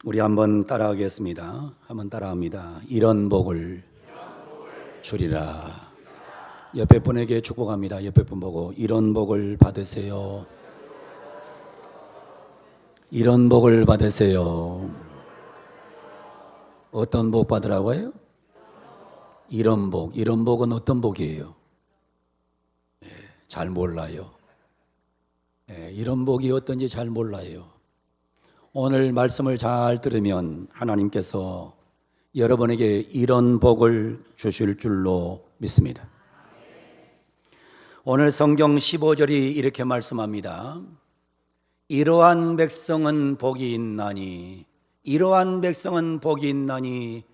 우리 한번 따라하겠습니다. 한번 따라합니다. 이런 복을 주리라. 옆에 분에게 축복합니다. 옆에 분 보고 이런 복을 받으세요. 이런 복을 받으세요. 어떤 복 받으라고요? 이런 복. 이런 복은 어떤 복이에요? 잘 몰라요. 이런 복이 어떤지 잘 몰라요. 오늘 말씀을 잘 들으면 하나님께서 여러분에게 이런 복을 주실 줄로 믿습니다. 오늘 성경 15절이 이렇게 말씀합니다. 이러한 백성은 복이 있나니, 이러한 백성은 복이 있나니,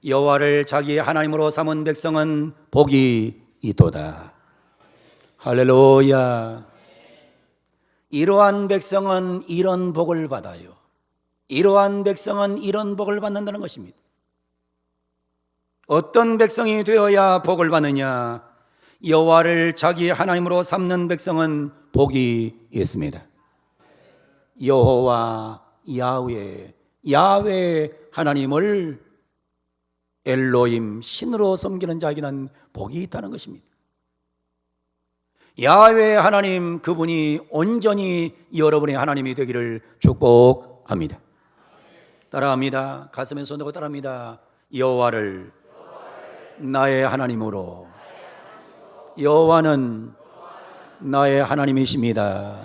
여호와를 자기 하나님으로 삼은 백성은 복이 있도다. 할렐루야. 이러한 백성은 이런 복을 받아요. 이러한 백성은 이런 복을 받는다는 것입니다. 어떤 백성이 되어야 복을 받느냐? 여호와를 자기 하나님으로 삼는 백성은 복이 있습니다. 여호와, 야훼 하나님을 엘로힘, 신으로 섬기는 자에게는 복이 있다는 것입니다. 야훼 하나님, 그분이 온전히 여러분의 하나님이 되기를 축복합니다. 따라합니다. 가슴에 손대고 따라합니다. 여호와를 나의 하나님으로, 여호와는 나의 하나님이십니다.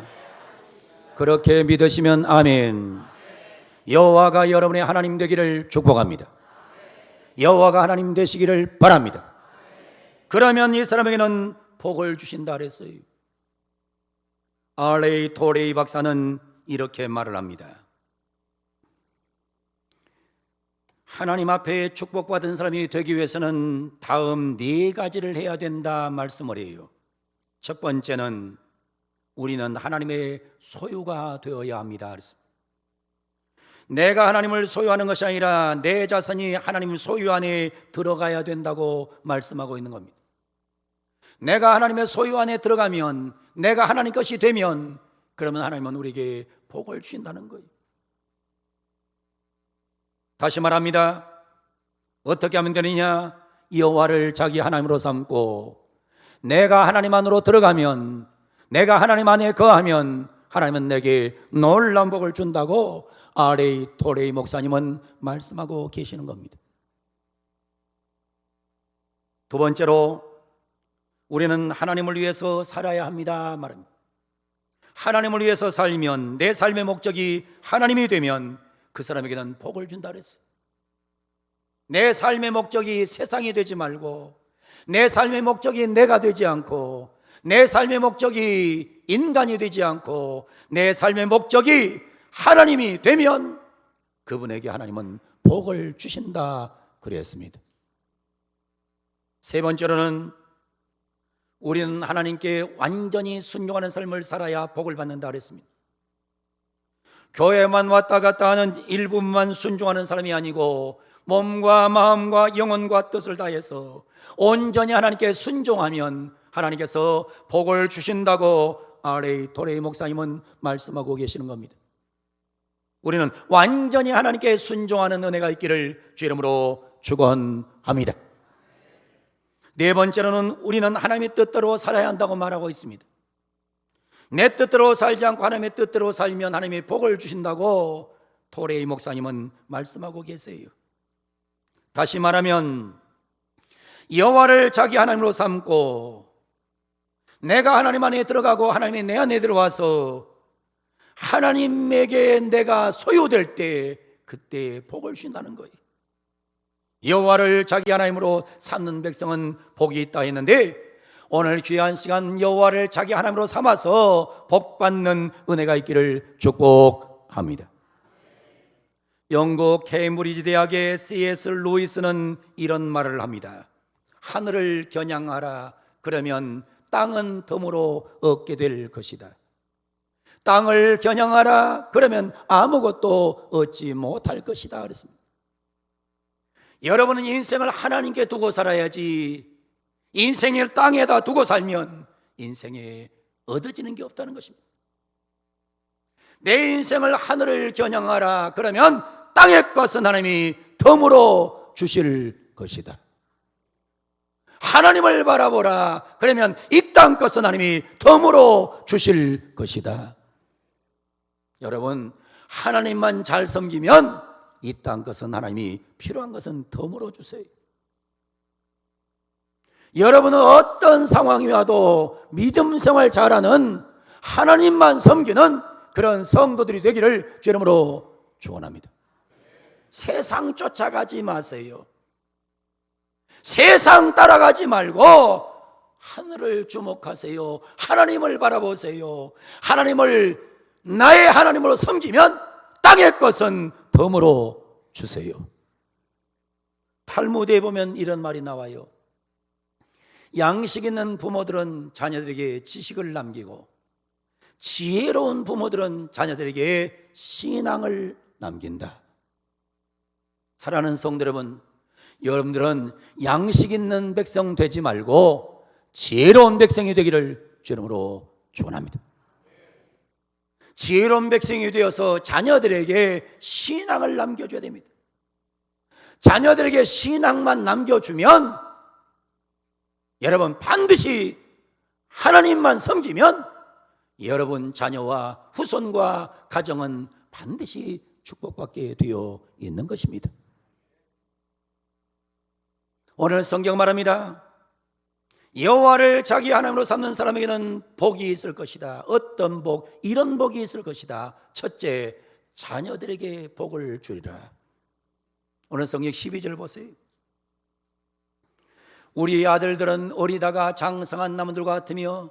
그렇게 믿으시면 아멘. 여호와가 여러분의 하나님 되기를 축복합니다. 여호와가 하나님 되시기를 바랍니다. 그러면 이 사람에게는 복을 주신다 그랬어요. R.A. 토레이 박사는 이렇게 말을 합니다. 하나님 앞에 축복받은 사람이 되기 위해서는 다음 4가지를 해야 된다 말씀을 해요. 첫 번째는 우리는 하나님의 소유가 되어야 합니다. 내가 하나님을 소유하는 것이 아니라 내 자손이 하나님 소유 안에 들어가야 된다고 말씀하고 있는 겁니다. 내가 하나님의 소유 안에 들어가면, 내가 하나님 것이 되면, 그러면 하나님은 우리에게 복을 주신다는 거예요. 다시 말합니다. 어떻게 하면 되느냐? 여호와를 자기 하나님으로 삼고, 내가 하나님 안으로 들어가면, 내가 하나님 안에 거하면 하나님은 내게 놀라운 복을 준다고 R.A. 토레이 목사님은 말씀하고 계시는 겁니다. 두 번째로 우리는 하나님을 위해서 살아야 합니다 말합니다. 하나님을 위해서 살면, 내 삶의 목적이 하나님이 되면 그 사람에게는 복을 준다 그랬어요. 내 삶의 목적이 세상이 되지 말고, 내 삶의 목적이 내가 되지 않고, 내 삶의 목적이 인간이 되지 않고, 내 삶의 목적이 하나님이 되면 그분에게 하나님은 복을 주신다 그랬습니다. 세 번째로는 우리는 하나님께 완전히 순종하는 삶을 살아야 복을 받는다 그랬습니다. 교회만 왔다 갔다 하는 일부만 순종하는 사람이 아니고 몸과 마음과 영혼과 뜻을 다해서 온전히 하나님께 순종하면 하나님께서 복을 주신다고 R.A. 토레이 목사님은 말씀하고 계시는 겁니다. 우리는 완전히 하나님께 순종하는 은혜가 있기를 주 이름으로 축원합니다. 네 번째로는 우리는 하나님의 뜻대로 살아야 한다고 말하고 있습니다. 내 뜻대로 살지 않고 하나님의 뜻대로 살면 하나님이 복을 주신다고 토레이 목사님은 말씀하고 계세요. 다시 말하면 여호와를 자기 하나님으로 삼고, 내가 하나님 안에 들어가고 하나님이 내 안에 들어와서 하나님에게 내가 소유될 때, 그때 복을 주신다는 거예요. 여호와를 자기 하나님으로 삼는 백성은 복이 있다 했는데, 오늘 귀한 시간 여호와를 자기 하나님으로 삼아서 복받는 은혜가 있기를 축복합니다. 영국 케임브리지 대학의 C.S. 루이스는 이런 말을 합니다. 하늘을 겨냥하라. 그러면 땅은 덤으로 얻게 될 것이다. 땅을 겨냥하라. 그러면 아무것도 얻지 못할 것이다 그랬습니다. 여러분은 인생을 하나님께 두고 살아야지, 인생을 땅에다 두고 살면 인생에 얻어지는 게 없다는 것입니다. 내 인생을 하늘을 겨냥하라. 그러면 땅의 것은 하나님이 덤으로 주실 것이다. 하나님을 바라보라. 그러면 이 땅 것은 하나님이 덤으로 주실 것이다. 여러분, 하나님만 잘 섬기면 이 땅 것은 하나님이 필요한 것은 덤으로 주세요. 여러분은 어떤 상황이 와도 믿음 생활 잘하는 하나님만 섬기는 그런 성도들이 되기를 주 이름으로 축원합니다. 세상 쫓아가지 마세요. 세상 따라가지 말고 하늘을 주목하세요. 하나님을 바라보세요. 하나님을 나의 하나님으로 섬기면 땅의 것은 덤으로 주세요. 탈무드에 보면 이런 말이 나와요. 양식 있는 부모들은 자녀들에게 지식을 남기고 지혜로운 부모들은 자녀들에게 신앙을 남긴다. 사랑하는 성도 여러분, 여러분들은 양식 있는 백성 되지 말고 지혜로운 백성이 되기를 주 이름으로 축원합니다. 지혜로운 백성이 되어서 자녀들에게 신앙을 남겨줘야 됩니다. 자녀들에게 신앙만 남겨주면 여러분 반드시 하나님만 섬기면 여러분 자녀와 후손과 가정은 반드시 축복받게 되어 있는 것입니다. 오늘 성경 말합니다. 여호와를 자기 하나님으로 삼는 사람에게는 복이 있을 것이다. 어떤 복? 이런 복이 있을 것이다. 첫째, 자녀들에게 복을 주리라. 오늘 성경 12절 보세요. 우리 아들들은 어리다가 장성한 나무들과 같으며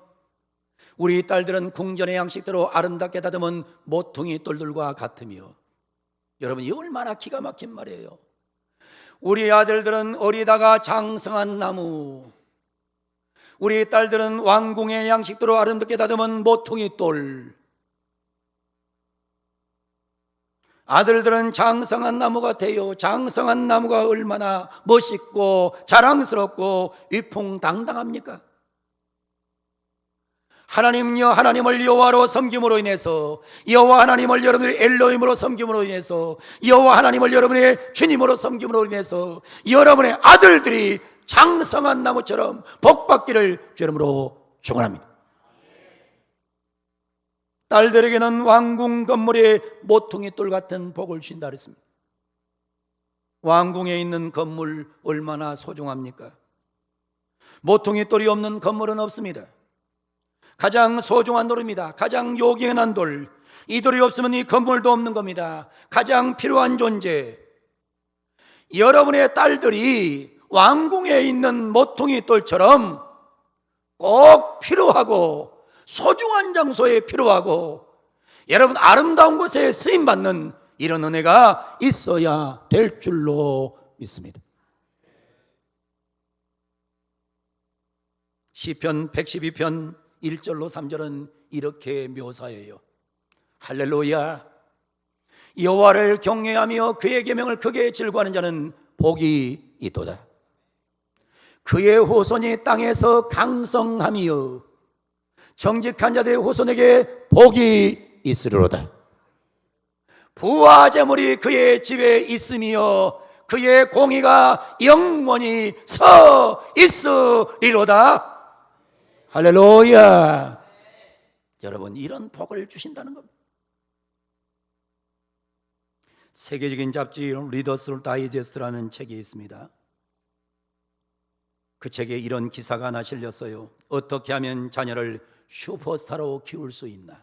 우리 딸들은 궁전의 양식대로 아름답게 다듬은 모퉁이 돌들과 같으며. 여러분, 이 얼마나 기가 막힌 말이에요. 우리 아들들은 어리다가 장성한 나무, 우리 딸들은 왕궁의 양식대로 아름답게 다듬은 모퉁이 돌. 아들들은 장성한 나무 같아요. 장성한 나무가 얼마나 멋있고 자랑스럽고 위풍당당합니까? 하나님을 여호와로 섬김으로 인해서, 여호와 하나님을 여러분의 엘로힘으로 섬김으로 인해서, 여호와 하나님을 여러분의 주님으로 섬김으로 인해서 여러분의 아들들이 장성한 나무처럼 복받기를 주 이름으로 축원합니다. 딸들에게는 왕궁 건물의 모퉁이 돌 같은 복을 주신다 그랬습니다. 왕궁에 있는 건물 얼마나 소중합니까? 모퉁이 돌이 없는 건물은 없습니다. 가장 소중한 돌입니다. 가장 요긴한 돌. 이 돌이 없으면 이 건물도 없는 겁니다. 가장 필요한 존재. 여러분의 딸들이 왕궁에 있는 모퉁이 돌처럼 꼭 필요하고 소중한 장소에 필요하고 여러분 아름다운 곳에 쓰임받는 이런 은혜가 있어야 될 줄로 믿습니다. 시편 112편 1절로 3절은 이렇게 묘사해요. 할렐루야. 여호와를 경외하며 그의 계명을 크게 즐거워하는 자는 복이 있도다. 그의 후손이 땅에서 강성하며 정직한 자들의 후손에게 복이 있으리로다. 부와 재물이 그의 집에 있으며 그의 공의가 영원히 서 있으리로다. 할렐루야. 여러분, 이런 복을 주신다는 겁니다. 세계적인 잡지 리더스 다이제스트라는 책이 있습니다. 그 책에 이런 기사가 하나 실렸어요. 어떻게 하면 자녀를 슈퍼스타로 키울 수 있나?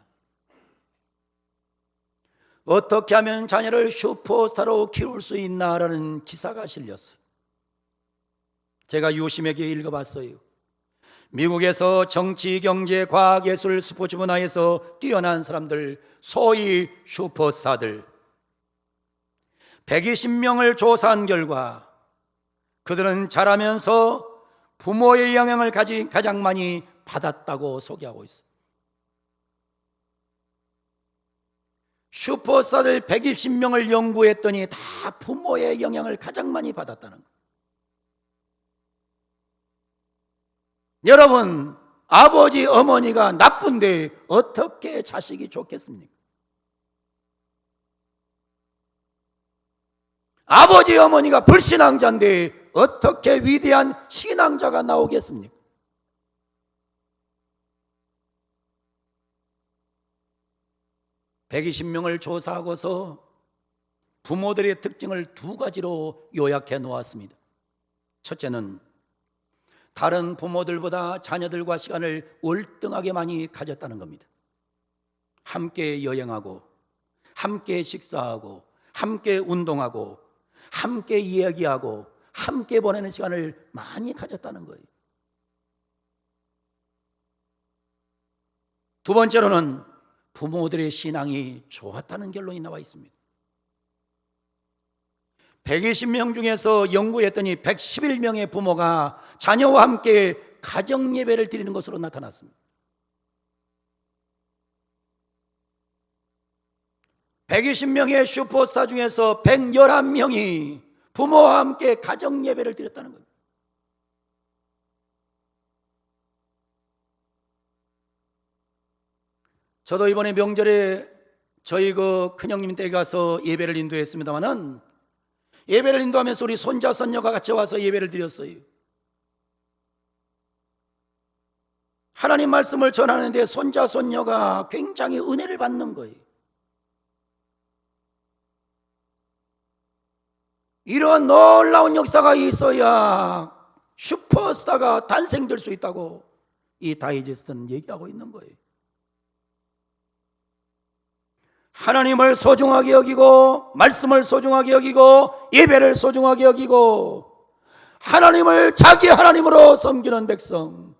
어떻게 하면 자녀를 슈퍼스타로 키울 수 있나라는 기사가 실렸어요. 제가 유심하게 읽어봤어요. 미국에서 정치, 경제, 과학, 예술, 스포츠 분야에서 뛰어난 사람들, 소위 슈퍼스타들 120명을 조사한 결과 그들은 자라면서 부모의 영향을 가장 많이 받았다고 소개하고 있어요. 슈퍼스타들 120명을 연구했더니 다 부모의 영향을 가장 많이 받았다는 거예요. 여러분, 아버지, 어머니가 나쁜데 어떻게 자식이 좋겠습니까? 아버지 어머니가 불신앙자인데 어떻게 위대한 신앙자가 나오겠습니까? (120명을) 조사하고서 부모들의 특징을 두 가지로 요약해 놓았습니다. 첫째는 다른 부모들보다 자녀들과 시간을 월등하게 많이 가졌다는 겁니다. 함께 여행하고, 함께 식사하고, 함께 운동하고, 함께 이야기하고, 함께 보내는 시간을 많이 가졌다는 거예요. 두 번째로는 부모들의 신앙이 좋았다는 결론이 나와 있습니다. 120명 중에서 연구했더니 111명의 부모가 자녀와 함께 가정 예배를 드리는 것으로 나타났습니다. 120명의 슈퍼스타 중에서 111명이 부모와 함께 가정 예배를 드렸다는 겁니다. 저도 이번에 명절에 저희 큰형님 댁에 가서 예배를 인도했습니다마는 예배를 인도하면서 우리 손자 손녀가 같이 와서 예배를 드렸어요. 하나님 말씀을 전하는데 손자 손녀가 굉장히 은혜를 받는 거예요. 이런 놀라운 역사가 있어야 슈퍼스타가 탄생될 수 있다고 이 다이제스트는 얘기하고 있는 거예요. 하나님을 소중하게 여기고, 말씀을 소중하게 여기고, 예배를 소중하게 여기고, 하나님을 자기 하나님으로 섬기는 백성,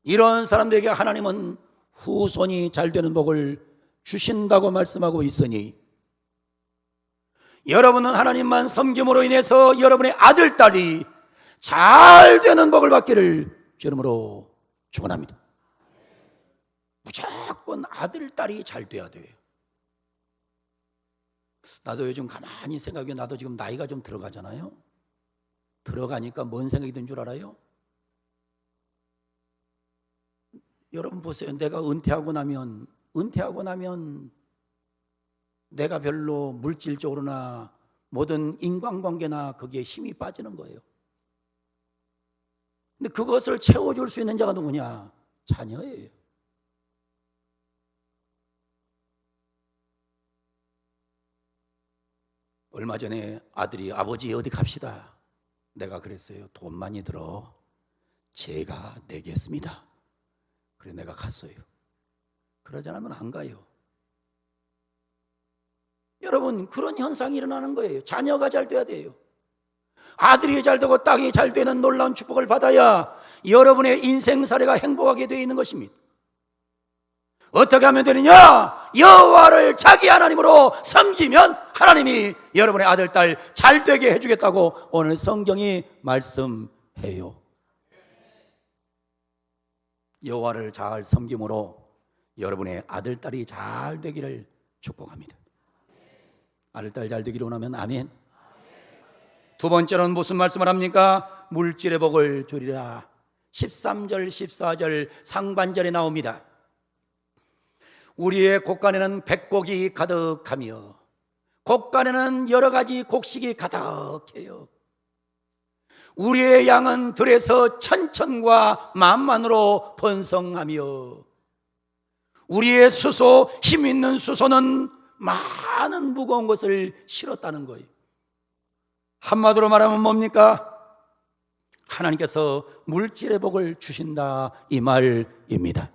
이런 사람들에게 하나님은 후손이 잘 되는 복을 주신다고 말씀하고 있으니, 여러분은 하나님만 섬김으로 인해서 여러분의 아들, 딸이 잘 되는 복을 받기를 주님으로 축원합니다. 무조건 아들, 딸이 잘 돼야 돼요. 나도 요즘 가만히 생각해, 나도 지금 나이가 좀 들어가잖아요. 들어가니까 뭔 생각이 든 줄 알아요? 여러분 보세요. 내가 은퇴하고 나면 내가 별로 물질적으로나 모든 인간관계나 거기에 힘이 빠지는 거예요. 근데 그것을 채워줄 수 있는 자가 누구냐? 자녀예요. 얼마 전에 아들이 아버지 어디 갑시다. 내가 그랬어요. 돈 많이 들어. 제가 내겠습니다. 그래 내가 갔어요. 그러지 않으면 안 가요. 여러분 그런 현상이 일어나는 거예요. 자녀가 잘 돼야 돼요. 아들이 잘 되고 딸이 잘 되는 놀라운 축복을 받아야 여러분의 인생사례가 행복하게 되어 있는 것입니다. 어떻게 하면 되느냐? 여호와를 자기 하나님으로 섬기면 하나님이 여러분의 아들, 딸 잘 되게 해주겠다고 오늘 성경이 말씀해요. 여호와를 잘 섬김으로 여러분의 아들, 딸이 잘 되기를 축복합니다. 아들, 딸 잘 되기를 원하면 아멘. 두 번째로는 무슨 말씀을 합니까? 물질의 복을 주리라. 13절, 14절 상반절에 나옵니다. 우리의 곳간에는 백곡이 가득하며 곳간에는 여러 가지 곡식이 가득해요. 우리의 양은 들에서 천천과 만만으로 번성하며 우리의 수소, 힘 있는 수소는 많은 무거운 것을 실었다는 거예요. 한마디로 말하면 뭡니까? 하나님께서 물질의 복을 주신다 이 말입니다.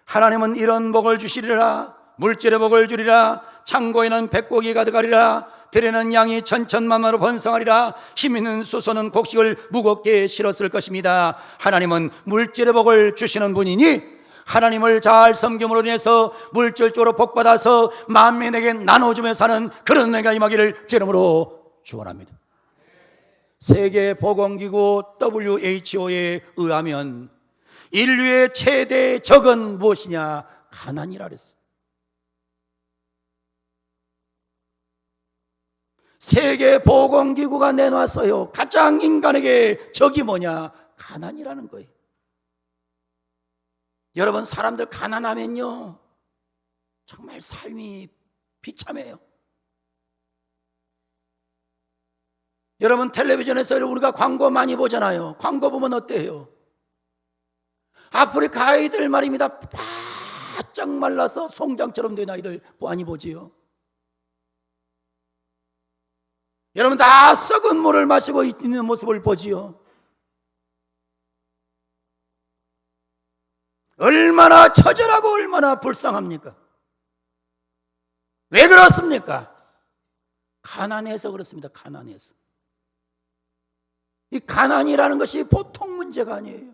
하나님은 이런 복을 주시리라. 물질의 복을 주리라. 창고에는 백곡이 가득하리라. 들에는 양이 천천만마로 번성하리라. 힘 있는 수소는 곡식을 무겁게 실었을 것입니다. 하나님은 물질의 복을 주시는 분이니 하나님을 잘 섬김으로 인해서 물질적으로 복받아서 만민에게 나눠주며 사는 그런 은혜가 임하기를 이름으로 축원합니다. 세계보건기구 WHO에 의하면 인류의 최대 적은 무엇이냐? 가난이라 그랬어요. 세계보건기구가 내놨어요. 가장 인간에게 적이 뭐냐? 가난이라는 거예요. 여러분 사람들 가난하면요 정말 삶이 비참해요. 여러분, 텔레비전에서 우리가 광고 많이 보잖아요. 광고 보면 어때요? 아프리카 아이들 말입니다. 바짝 말라서 송장처럼 된 아이들 많이 보지요. 여러분, 다 썩은 물을 마시고 있는 모습을 보지요. 얼마나 처절하고 얼마나 불쌍합니까? 왜 그렇습니까? 가난해서 그렇습니다. 가난해서. 이 가난이라는 것이 보통 문제가 아니에요.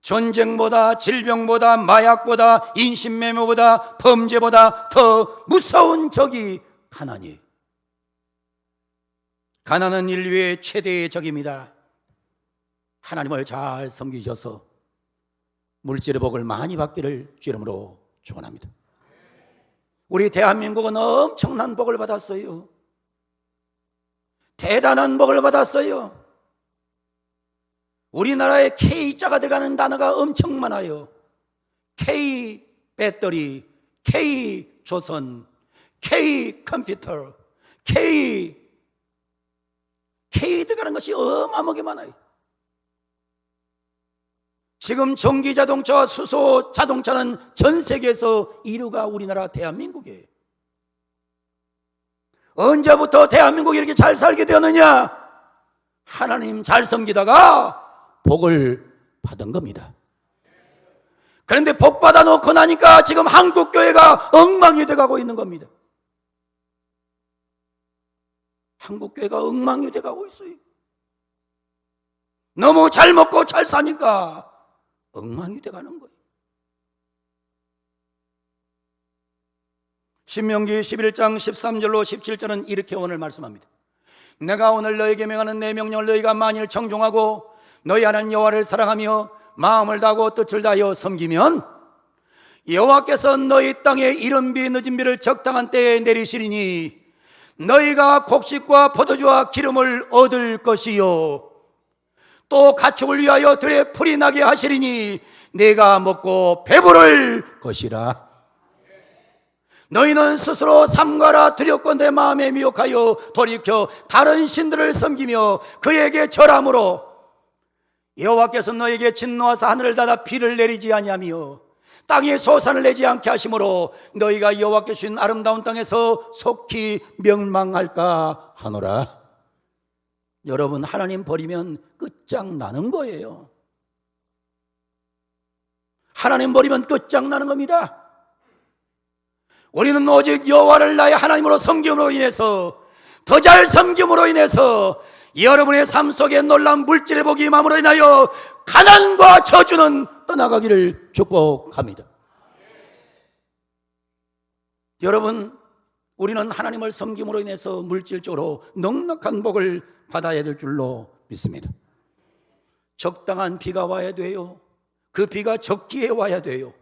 전쟁보다, 질병보다, 마약보다, 인신매매보다, 범죄보다 더 무서운 적이 가난이에요. 가난은 인류의 최대의 적입니다. 하나님을 잘 섬기셔서 물질의 복을 많이 받기를 주 이름으로 축원합니다. 우리 대한민국은 엄청난 복을 받았어요. 대단한 복을 받았어요. 우리나라에 K자가 들어가는 단어가 엄청 많아요. K 배터리, K 조선, K 컴퓨터, K 들어가는 것이 어마어마하게 많아요. 지금 전기자동차와 수소자동차는 전 세계에서 1위가 우리나라 대한민국이에요. 언제부터 대한민국이 이렇게 잘 살게 되었느냐? 하나님 잘 섬기다가 복을 받은 겁니다. 그런데 복 받아 놓고 나니까 지금 한국교회가 엉망이 돼가고 있는 겁니다. 한국교회가 엉망이 돼가고 있어요. 너무 잘 먹고 잘 사니까 엉망이 돼가는 거예요. 신명기 11장 13절로 17절은 이렇게 오늘 말씀합니다. 내가 오늘 너에게 명하는 내 명령을 너희가 만일 청종하고 너희 하나님 여호와를 사랑하며 마음을 다하고 뜻을 다하여 섬기면 여호와께서 너희 땅에 이른 비 늦은 비를 적당한 때에 내리시리니 너희가 곡식과 포도주와 기름을 얻을 것이요 또 가축을 위하여 들에 풀이 나게 하시리니 내가 먹고 배부를 것이라. 너희는 스스로 삼가라 드렸고 내 마음에 미혹하여 돌이켜 다른 신들을 섬기며 그에게 절함으로 여호와께서 너에게 진노하사 하늘을 닫아 비를 내리지 아니하며 땅에 소산을 내지 않게 하심으로 너희가 여호와께 주신 아름다운 땅에서 속히 멸망할까 하노라. 여러분, 하나님 버리면 끝장나는 거예요. 하나님 버리면 끝장나는 겁니다. 우리는 오직 여호와를 나의 하나님으로 섬김으로 인해서, 더 잘 섬김으로 인해서 여러분의 삶 속에 놀라운 물질의 복이 임함으로 인하여 가난과 저주는 떠나가기를 축복합니다. 여러분, 우리는 하나님을 섬김으로 인해서 물질적으로 넉넉한 복을 받아야 될 줄로 믿습니다. 적당한 비가 와야 돼요. 그 비가 적기에 와야 돼요.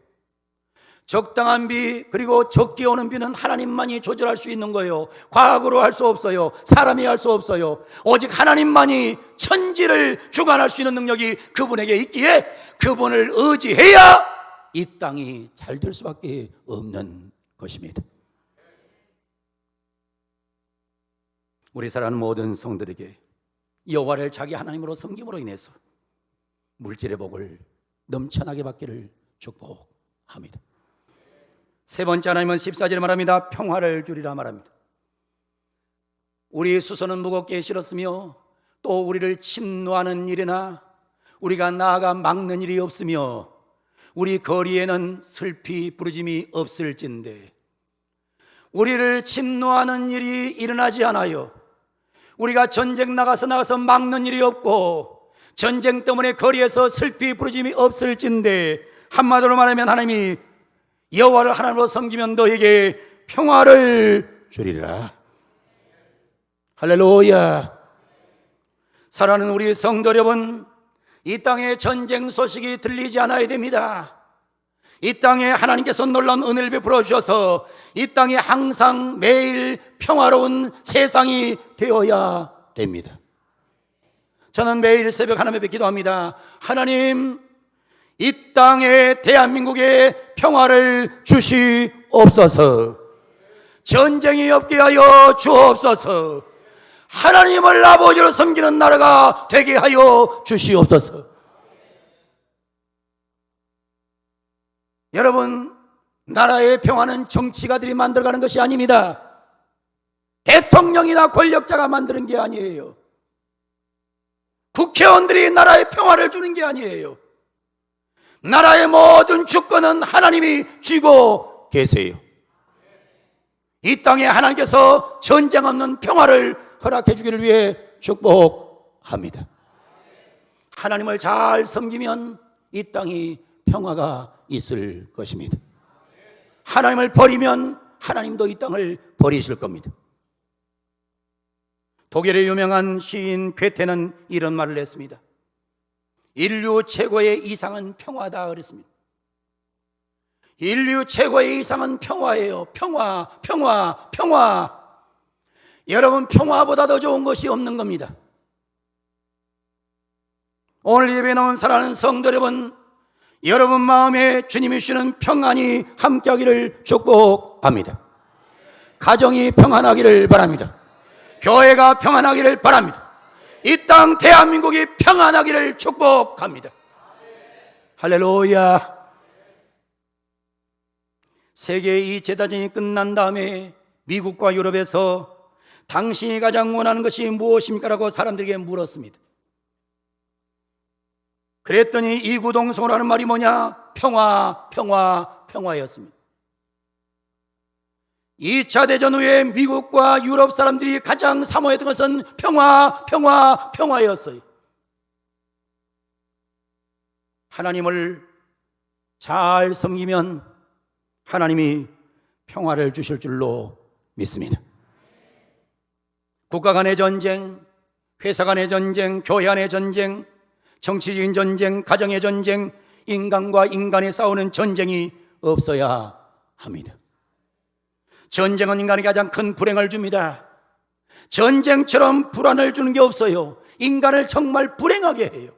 적당한 비, 그리고 적게 오는 비는 하나님만이 조절할 수 있는 거예요. 과학으로 할 수 없어요. 사람이 할 수 없어요. 오직 하나님만이 천지를 주관할 수 있는 능력이 그분에게 있기에 그분을 의지해야 이 땅이 잘 될 수밖에 없는 것입니다. 우리 사랑하는 모든 성들에게 여호와를 자기 하나님으로 섬김으로 인해서 물질의 복을 넘쳐나게 받기를 축복합니다. 세 번째, 하나님은 14절에 말합니다. 평화를 주리라 말합니다. 우리 수소는 무겁게 실었으며 또 우리를 침노하는 일이나 우리가 나아가 막는 일이 없으며 우리 거리에는 슬피 부르짐이 없을진데 우리를 침노하는 일이 일어나지 않아요. 우리가 전쟁 나가서 막는 일이 없고 전쟁 때문에 거리에서 슬피 부르짐이 없을진데, 한마디로 말하면 하나님이 여호와를 하나님으로 섬기면 너에게 평화를 주리라. 할렐루야. 사랑하는 우리 성도 여러분, 이 땅에 전쟁 소식이 들리지 않아야 됩니다. 이 땅에 하나님께서 놀라운 은혜를 베풀어 주셔서 이 땅에 항상 매일 평화로운 세상이 되어야 됩니다. 저는 매일 새벽 하나님 앞에 기도합니다. 하나님, 이 땅에 대한민국에 평화를 주시옵소서. 전쟁이 없게 하여 주옵소서. 하나님을 아버지로 섬기는 나라가 되게 하여 주시옵소서. 여러분, 나라의 평화는 정치가들이 만들어가는 것이 아닙니다. 대통령이나 권력자가 만드는 게 아니에요. 국회의원들이 나라의 평화를 주는 게 아니에요. 나라의 모든 주권은 하나님이 쥐고 계세요. 이 땅에 하나님께서 전쟁 없는 평화를 허락해 주기를 위해 축복합니다. 하나님을 잘 섬기면 이 땅이 평화가 있을 것입니다. 하나님을 버리면 하나님도 이 땅을 버리실 겁니다. 독일의 유명한 시인 괴테는 이런 말을 했습니다. 인류 최고의 이상은 평화다 그랬습니다. 인류 최고의 이상은 평화예요. 평화, 평화, 평화. 여러분, 평화보다 더 좋은 것이 없는 겁니다. 오늘 예배에 나온 사랑하는 성도 여러분, 여러분 마음에 주님이 주시는 평안이 함께하기를 축복합니다. 가정이 평안하기를 바랍니다. 교회가 평안하기를 바랍니다. 이 땅 대한민국이 평안하기를 축복합니다. 할렐루야. 세계 2차 대전이 끝난 다음에 미국과 유럽에서 당신이 가장 원하는 것이 무엇입니까? 라고 사람들에게 물었습니다. 그랬더니 이구동성으로 하는 말이 뭐냐? 평화, 평화, 평화였습니다. 2차 대전 후에 미국과 유럽 사람들이 가장 사모했던 것은 평화, 평화, 평화였어요. 하나님을 잘 섬기면 하나님이 평화를 주실 줄로 믿습니다. 국가 간의 전쟁, 회사 간의 전쟁, 교회 간의 전쟁, 정치적인 전쟁, 가정의 전쟁, 인간과 인간이 싸우는 전쟁이 없어야 합니다. 전쟁은 인간에게 가장 큰 불행을 줍니다. 전쟁처럼 불안을 주는 게 없어요. 인간을 정말 불행하게 해요.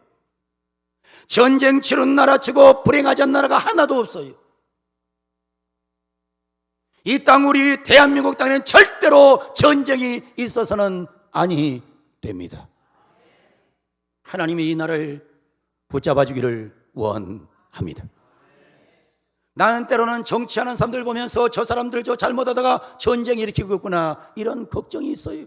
전쟁 치른 나라 치고 불행하지 않은 나라가 하나도 없어요. 이 땅, 우리 대한민국 땅에는 절대로 전쟁이 있어서는 아니 됩니다. 하나님이 이 나라를 붙잡아 주기를 원합니다. 나는 때로는 정치하는 사람들 보면서 저 사람들 저 잘못하다가 전쟁 일으키고 있구나, 이런 걱정이 있어요.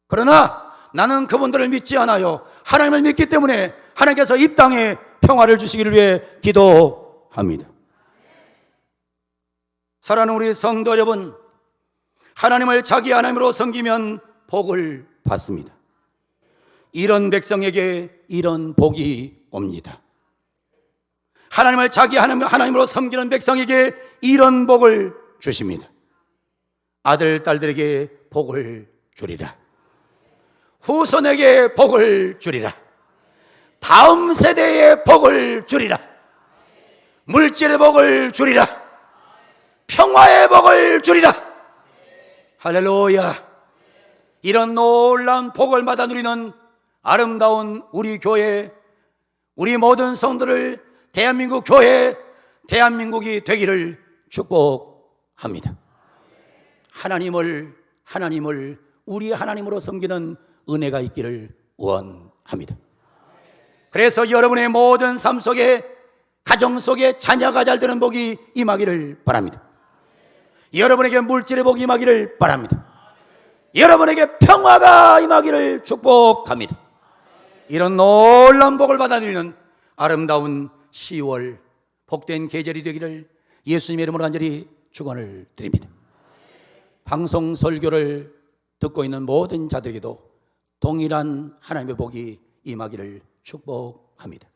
그러나 나는 그분들을 믿지 않아요. 하나님을 믿기 때문에 하나님께서 이 땅에 평화를 주시기를 위해 기도합니다. 사랑하는 우리 성도 여러분, 하나님을 자기 하나님으로 섬기면 복을 받습니다. 이런 백성에게 이런 복이 옵니다. 하나님을 자기 하나님으로 섬기는 백성에게 이런 복을 주십니다. 아들, 딸들에게 복을 주리라. 후손에게 복을 주리라. 다음 세대에 복을 주리라. 물질의 복을 주리라. 평화의 복을 주리라. 할렐루야. 이런 놀라운 복을 받아 누리는 아름다운 우리 교회, 우리 모든 성도를 대한민국 교회, 대한민국이 되기를 축복합니다. 하나님을 우리 하나님으로 섬기는 은혜가 있기를 원합니다. 그래서 여러분의 모든 삶 속에, 가정 속에 자녀가 잘 되는 복이 임하기를 바랍니다. 여러분에게 물질의 복이 임하기를 바랍니다. 여러분에게 평화가 임하기를 축복합니다. 이런 놀라운 복을 받아들이는 아름다운 10월 복된 계절이 되기를 예수님의 이름으로 간절히 축원을 드립니다. 방송 설교를 듣고 있는 모든 자들에게도 동일한 하나님의 복이 임하기를 축복합니다.